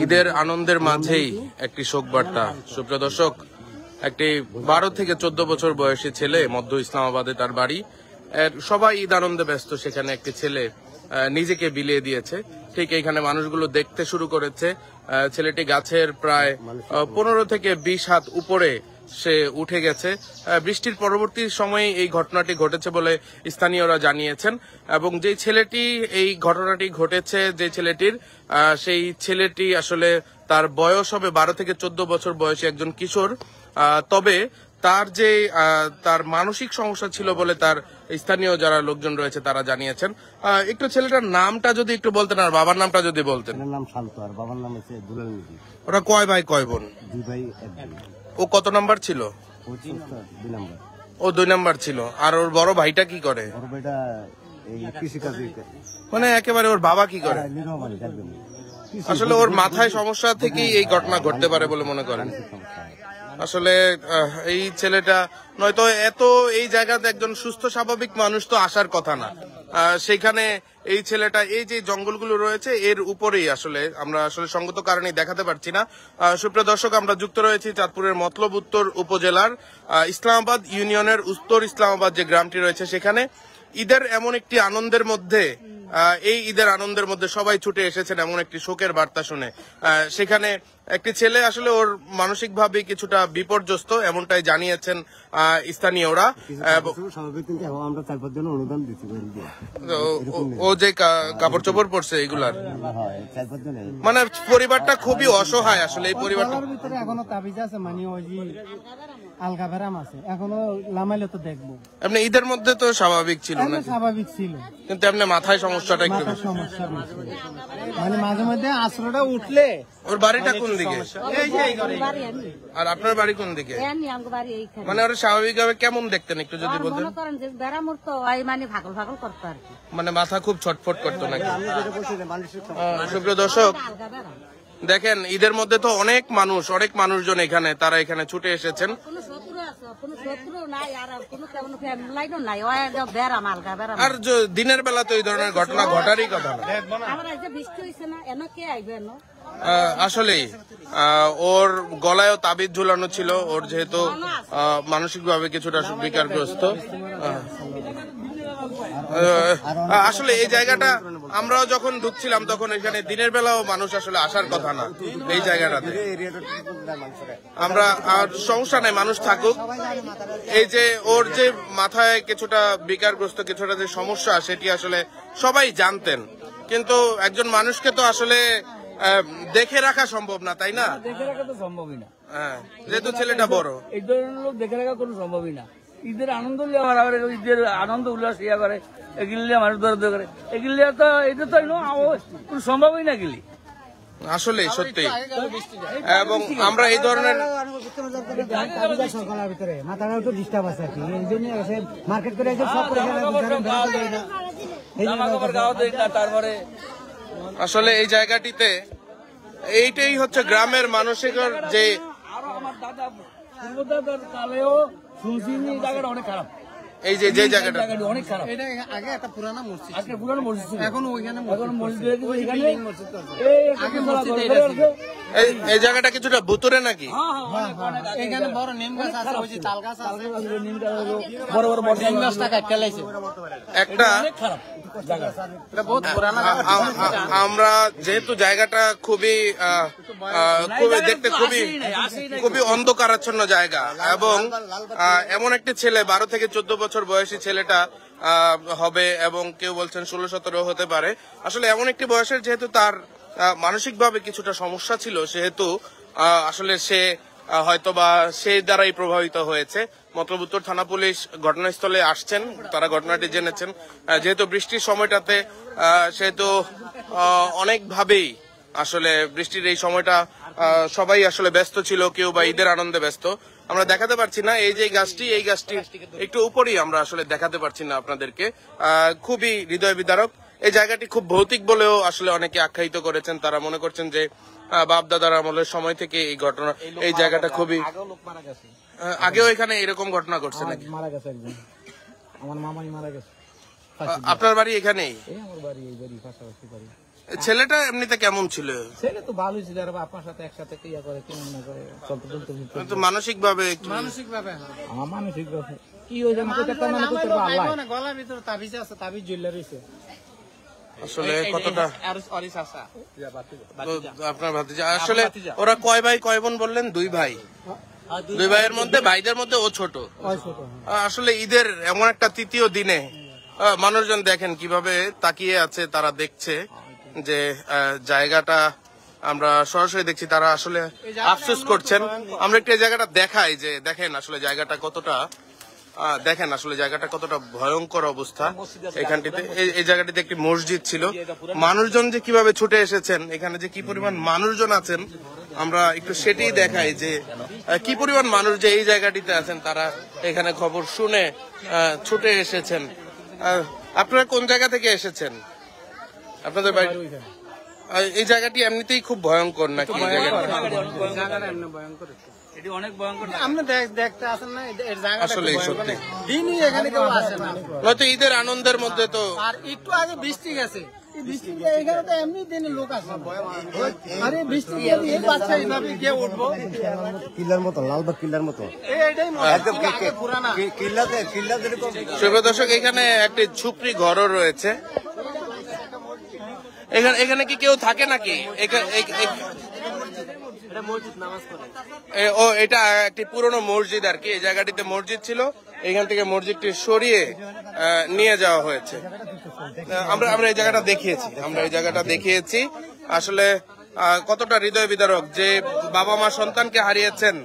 ঈদের আনন্দের মাঝেই একটি শোক বার্তা। সুপ্রিয় দর্শক, একটি 12 থেকে 14 বছর বয়সী ছেলে, মধ্য ইসলামাবাদে তার বাড়ি। সবাই ঈদ আনন্দে ব্যস্ত, সেখানে একটি ছেলে নিজেকে বিলিয়ে দিয়েছে। ঠিক এইখানে মানুষগুলো দেখতে শুরু করেছে। ছেলেটি গাছের প্রায় 15 থেকে 20 হাত উপরে সে উঠে গেছে। বৃষ্টির পরবর্তী সময়ে এই ঘটনাটি ঘটেছে বলে স্থানীয়রা জানিয়েছেন। এবং যে ছেলেটি এই ঘটনাটি ঘটেছে, যে ছেলেটির সেই ছেলেটি আসলে তার বয়স হবে 12 থেকে 14 বছর বয়সী একজন কিশোর। তবে তার মানসিক সমস্যা ছিল বলে তার স্থানীয় যারা লোকজন রয়েছে তারা জানিয়েছেন। একটু ছেলেটার নামটা যদি একটু বলতেন, আর বাবার নামটা যদি বলতেন। নাম শান্ত, আর বাবার নাম হচ্ছে দুলাল নদী। ওরা কয় ভাই কয় বোন? 2 ভাই 1 বোন। ও কত নাম্বার ছিল? ও 2 নাম্বার। ও 2 নাম্বার ছিল। আর ওর বড় ভাইটা কি করে? বড় ভাইটা এই কৃষি কাজে, মানে একেবারে ওর বাবা কি করে? নিরমানি দেখবেন। আসলে ওর মাথায় সমস্যা থেকেই এই ঘটনা ঘটতে পারে বলে মনে করেন। আসলে এই ছেলেটা নয়তো এত এই জায়গাতে একজন সুস্থ স্বাভাবিক মানুষ তো আসার কথা না। সেখানে এই ছেলেটা এই যে জঙ্গলগুলো রয়েছে এর উপরেই আসলে আমরা আসলে সঙ্গত কারণে দেখাতে পারছি না। সুপ্রিয় দর্শক, আমরা যুক্ত রয়েছি চাঁদপুরের মতলব উত্তর উপজেলার ইসলামাবাদ ইউনিয়নের উত্তর ইসলামাবাদ যে গ্রামটি রয়েছে সেখানে ঈদের এমন একটি আনন্দের মধ্যে এই ঈদের আনন্দের মধ্যে সবাই ছুটে এসেছেন এমন একটি শোকের বার্তা শুনে। সেখানে একটি ছেলে আসলে ওর মানসিকভাবে কিছুটা বিপর্যস্ত এমনটাই জানিয়েছেন স্থানীয়রা। ও যে কাপড় চোপড় পরছে এগুলার, মানে পরিবারটা খুবই অসহায়। আসলে এই পরিবারটার ভিতরে এখনো তাবিজ আছে, মানে ওই যে আলগা বেরাম আছে, এখনো লামাইলে তো দেখবো। এমনি ঈদের মধ্যে তো স্বাভাবিক ছিল না? স্বাভাবিক ছিল, কিন্তু এমনি মাথায় সমস্যাটা একটু সমস্যা মানে মাঝে মধ্যে আশ্রয়টা উঠলে। ওর বাড়িটা কোন দিকে? আর আপনার বাড়ি কোন দিকে? মানে ওরা স্বাভাবিকভাবে কেমন দেখতেন একটু যদি বলতেন। মানে মাথা খুব ছটফট করতো নাকি? সুপ্রিয় দর্শক, দেখেন ঈদের মধ্যে তো অনেক মানুষজন এখানে, তারা এখানে ছুটে এসেছেন। আর দিনের বেলা তো এই ধরনের ঘটনা ঘটারই কথা না। আসলেই ওর গলায়ও তাবিজ ঝুলানো ছিল। ওর যেহেতু মানসিকভাবে কিছুটা বিকারগ্রস্ত। আসলে এই জায়গাটা আমরাও যখন ঢুকছিলাম তখন এখানে দিনের বেলাও মানুষ আসলে আসার কথা না এই জায়গাটাতে। আমরা আর সমস্যা নাই, মানুষ থাকুক। এই যে ওর যে মাথায় কিছুটা বিকারগ্রস্ত কিছুটা যে সমস্যা সেটি আসলে সবাই জানতেন, কিন্তু একজন মানুষকে তো আসলে দেখে রাখা সম্ভব না, তাই না? দেখে রাখা তো সম্ভবই না। হ্যাঁ, যেহেতু ছেলেটা বড়, এই ধরনের লোক দেখে রাখা কোনো সম্ভবই না। ঈদের আনন্দ ঈদের আনন্দ উল্লাস ইয়া করে, এগুলিয়া মানুষ দৌড় করে, এগুলিয়া তো এটা তো কোনো সম্ভবই না গেলি। আসলে সত্যি। এবং আমরা এই ধরনের ভিতরে মাথাটা একটু ডিস্টার্ব আছে আর কি, এই জন্য মার্কেট করে তারপরে আসলে এই জায়গাটিতে এইটাই হচ্ছে গ্রামের মানসিক যে আমার দাদা পূর্বদাদার কালেও শুনছি এই জায়গাটা অনেক খারাপ। এই যে জায়গাটা অনেক খারাপ। এটা আগে একটা পুরানো মসজিদ, পুরানো মসজিদ ছিল, এখন ওইখানে এই জায়গাটা কিছুটা ভুতুরে নাকি? এখানে বড় নিম গাছ আছে, ওই যে তাল গাছ আছে, বড় বড় নিম গাছটা কাটতে লাইছে একটা খারাপ জায়গা। বহুত পুরানো। আমরা যেহেতু জায়গাটা খুবই দেখতে খুবই অন্ধকারাচ্ছন্ন জায়গা, এবং এমন একটি ছেলে 12 থেকে 14 বছর বয়সী ছেলেটা হবে, এবং কেউ বলছেন 16-17 হতে পারে। আসলে এমন একটি বয়সের যেহেতু তার মানসিকভাবে কিছুটা সমস্যা ছিল, সেহেতু আসলে সে হয়তোবা সেই দ্বারাই প্রভাবিত হয়েছে। মতলব উত্তর থানা পুলিশ ঘটনাস্থলে আসছেন, তারা ঘটনাটি জেনেছেন। যেহেতু বৃষ্টির সময়টাতে সেহেতু অনেকভাবেই আসলে বৃষ্টির এই সময়টা সবাই আসলে ব্যস্ত ছিল, কেউ বা ঈদের আনন্দে ব্যস্ত। আমরা দেখাতে পারছি না এই যে গাছটি একটু উপরেই আমরা আসলে দেখাতে পারছি না আপনাদেরকে। খুবই হৃদয় বিদারক। এই জায়গাটি খুব ভৌতিক বলেও আসলে অনেকে আখ্যায়িত করেছেন। তারা মনে করছেন যে বাপ দাদার আমলের সময় থেকে এই ঘটনা, এই জায়গাটা খুবই আগেও এখানে এরকম ঘটনা ঘটছে নাকি? মারা গেছে একজন, আমার মামাই মারা গেছে। আপনার বাড়ি এখানেই? আমার বাড়ি এই বাড়ি, পাশাপাশি বাড়ি। ছেলেটা এমনিতে কেমন ছিল? ছেলে তো ভালোই ছিল, আর আপনার সাথে একসাথে ইয়া করে কি মনে করে চলতে চলতে তো মানসিক ভাবে মানসিক ভাবে আমার মানসিক ব্যাপার কি হয়ে যাবে কইতে পারতাম না, কইতে পারবো আল্লাহ। গলার ভিতরে তাবিজ আছে, তাবিজ ঝুলে রয়েছে। আসলে কতটা আপনার ভাতিজা? আসলে ওরা কয় ভাই কয় বোন বললেন? 2 ভাই। 2 ভাইয়ের মধ্যে ভাইদের মধ্যে ও ছোট। আসলে ঈদের এমন একটা তৃতীয় দিনে মানুষজন দেখেন কিভাবে তাকিয়ে আছে, তারা দেখছে যে জায়গাটা আমরা সরাসরি দেখছি, তারা আসলে আফসোস করছেন। আমরা একটু এই জায়গাটা দেখাই যে দেখেন আসলে জায়গাটা কতটা, দেখেন আসলে জায়গাটা কতটা ভয়ঙ্কর অবস্থা। এখানটিতে এই জায়গাটিতে একটি মসজিদ ছিল, মানুষজন যে কিভাবে ছুটে এসেছেন, এখানে যে কি পরিমাণ মানুষজন আছেন আমরা একটু সেটাই দেখাই যে কি পরিমাণ মানুষ যে এই জায়গাটিতে আছেন, তারা এখানে খবর শুনে ছুটে এসেছেন। আপনারা কোন জায়গা থেকে এসেছেন? আপনাদের বাড়ি? এই জায়গাটি এমনিতেই খুব ভয়ঙ্কর নাকি? জায়গাটা এমনি ভয়ঙ্কর। এটি অনেক ভয়ঙ্কর। আপনি দেখতে আসেন না, এর জায়গাটা আসলে সত্যি দিনই এখানে কেউ আসে না। নয়তো ঈদের আনন্দের মধ্যে তো। আর একটু আগে বৃষ্টি গেছে, এই বৃষ্টিতে এখানে তো এমনি দিনে লোক আসে না। আরে বৃষ্টি গেলে এই বাচ্চা এইভাবে গিয়ে উঠবো, কিল্লার মতো, লালবাগ কিল্লার মতো এইটাই একদম পুরানা কিল্লাতে যেরকম। প্রিয় দর্শক, এখানে একটি ঝুপড়ি ঘরও রয়েছে। এখানে কি কেউ থাকে নাকি? ও, এটা একটি পুরনো মসজিদ আর কি। এই জায়গাটিতে মসজিদ ছিল, এখান থেকে মসজিদটি সরিয়ে নিয়ে যাওয়া হয়েছে। আমরা এই জায়গাটা দেখিয়েছি। আসলে কতটা হৃদয় বিদারক যে বাবা মা সন্তানকে হারিয়েছেন,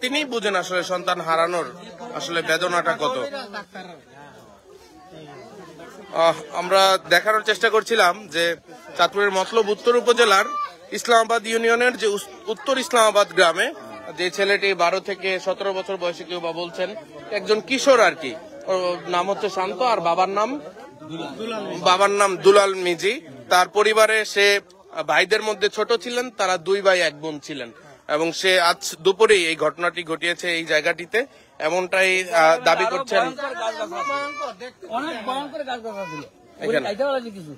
তিনি বুঝেন আসলে সন্তান হারানোর আসলে বেদনাটা কত। আমরা দেখানোর চেষ্টা করছিলাম যে চাঁদপুরের মতলব উত্তর উপজেলার ইসলামাবাদ ইউনিয়নের যে উত্তর ইসলামাবাদ গ্রামে যে ছেলেটি 12 থেকে 17 বছর বয়সী, কেউ বা বলছেন একজন কিশোর আর কি, ওর নাম হচ্ছে শান্ত, আর বাবার নাম দুলাল মিজি। তার পরিবারে সে ভাইদের মধ্যে ছোট ছিলেন, তারা 2 ভাই 1 বোন ছিলেন, এবং সে আজ দুপুরেই এই ঘটনাটি ঘটিয়েছে এই জায়গাটিতে, এমনটাই দাবি করছেন। অনেক ভয়ঙ্কর গাছ গাছ ছিল এখানে। কিছু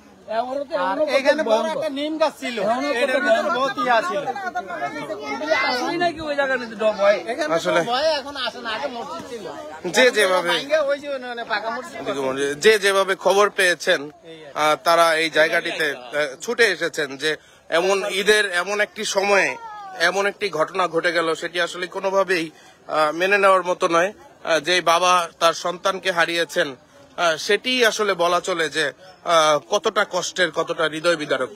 এখানে বড় একটা নিম গাছ ছিল, এটার ভিতরে বহুত ইয়া ছিল। আসলেই নাকি ওই জায়গা নিতে ডব হয়। এখানে আসলে ভয় এখন আসে না, আগে মসজিদ ছিল। যে যেভাবে ভাঙ্গে ওই যে মানে পাকা মসজিদ। যে যেভাবে খবর পেয়েছেন, তারা এই জায়গাটিতে ছুটে এসেছেন যে এমন ঈদের এমন একটি সময়ে এমন একটি ঘটনা ঘটে গেল, সেটি আসলে কোনোভাবেই মেনে নেওয়ার মতো নয়। যে বাবা তার সন্তানকে হারিয়েছেন, সেটি আসলে বলা চলে যে কতটা কষ্টের, কতটা হৃদয় বিদারক।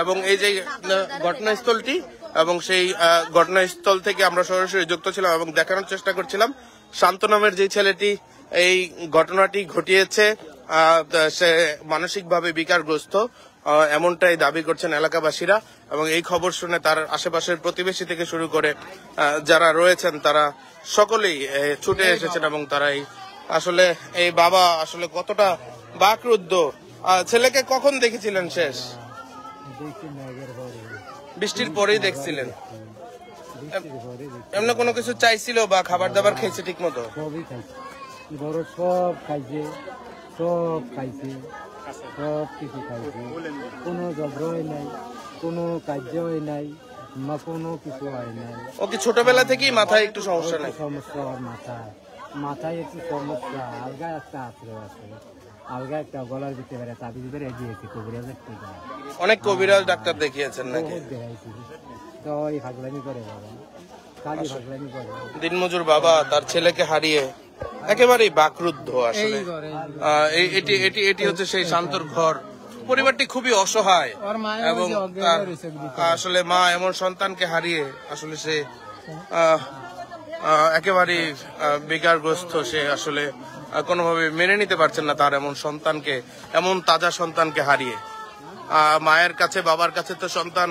এবং এই যে ঘটনাস্থলটি, এবং সেই ঘটনাস্থল থেকে আমরা সরাসরি যুক্ত ছিলাম এবং দেখানোর চেষ্টা করছিলাম শান্ত নামের যে ছেলেটি এই ঘটনাটি ঘটিয়েছে, সে মানসিকভাবে বিকারগ্রস্ত, এমনটাই দাবি করছেন এলাকাবাসীরা। এবং এই খবর শুনে তার আশেপাশের প্রতিবেশী থেকে শুরু করে যারা রয়েছেন, তারা সকলেই ছুটে এসেছেন, এবং তারাই আসলে এই বাবা আসলে কতটা বাকরুদ্ধ। ছেলেকে কখন দেখেছিলেন শেষ? বৃষ্টির পরেই দেখছিলেন। এমনি কোনো কিছু চাইছিল বা খাবার দাবার খেয়েছে ঠিক মতো? সবই খাইছে, বড় সব খাইছে, সব কিছু খাইছে, কোনো ঝগড়াই নাই, কোনো কার্যই নাই, কোনো কিছু হয় নাই। ও কি ছোটবেলা থেকেই মাথায় একটু সমস্যা নাই? সমস্যা ওর মাথায় একটু সমস্যা, আলগা একটা আশ্রয় আছে, আলগা একটা গলার ভিতরে তাবিজ ভিতরে দিয়েছে কবিরাজ একটা। অনেক কবিরাজ ডাক্তার দেখিয়েছেন নাকি? দেখাইছি, তো ওই ফাগলামি করে বাবা, খালি ফাগলামি করে। দিনমজুর বাবা তার ছেলেকে হারিয়ে একেবারেই বাকরুদ্ধ। আসলে এটি হচ্ছে সেই শান্তর ঘর। পরিবারটি খুবই অসহায়, এবং আসলে মা এমন সন্তানকে হারিয়ে আসলে সে একেবারেই বিকারগ্রস্ত। সে আসলে কোনোভাবে মেনে নিতে পারছেন না তার এমন সন্তানকে, এমন তাজা সন্তানকে হারিয়ে। মায়ের কাছে, বাবার কাছে তো সন্তান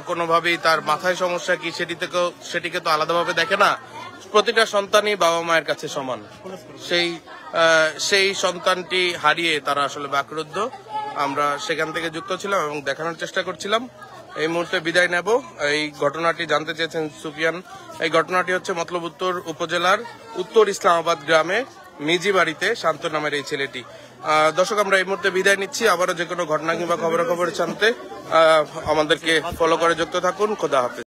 কোনোভাবেই তার মাথায় সমস্যা কি সেটিকে তো আলাদাভাবে দেখে না। প্রতিটা সন্তানই বাবা মায়ের কাছে সমান। সেই সন্তানটি হারিয়ে তারা আসলে বাকরুদ্ধ। আমরা সেখান থেকে যুক্ত ছিলাম এবং দেখানোর চেষ্টা করছিলাম। এই মুহূর্তে বিদায় নেব। এই ঘটনাটি জানতে চেয়েছেন সুফিয়ান। এই ঘটনাটি হচ্ছে মতলব উত্তর উপজেলার উত্তর ইসলামাবাদ গ্রামে মিজি বাড়িতে শান্ত নামের এই ছেলেটি। দর্শক, আমরা এই মুহূর্তে বিদায় নিচ্ছি। আবারও যে কোনো ঘটনা কিংবা খবরাখবর জানতে আমাদেরকে ফলো করে যুক্ত থাকুন। খোদা হাফেজ।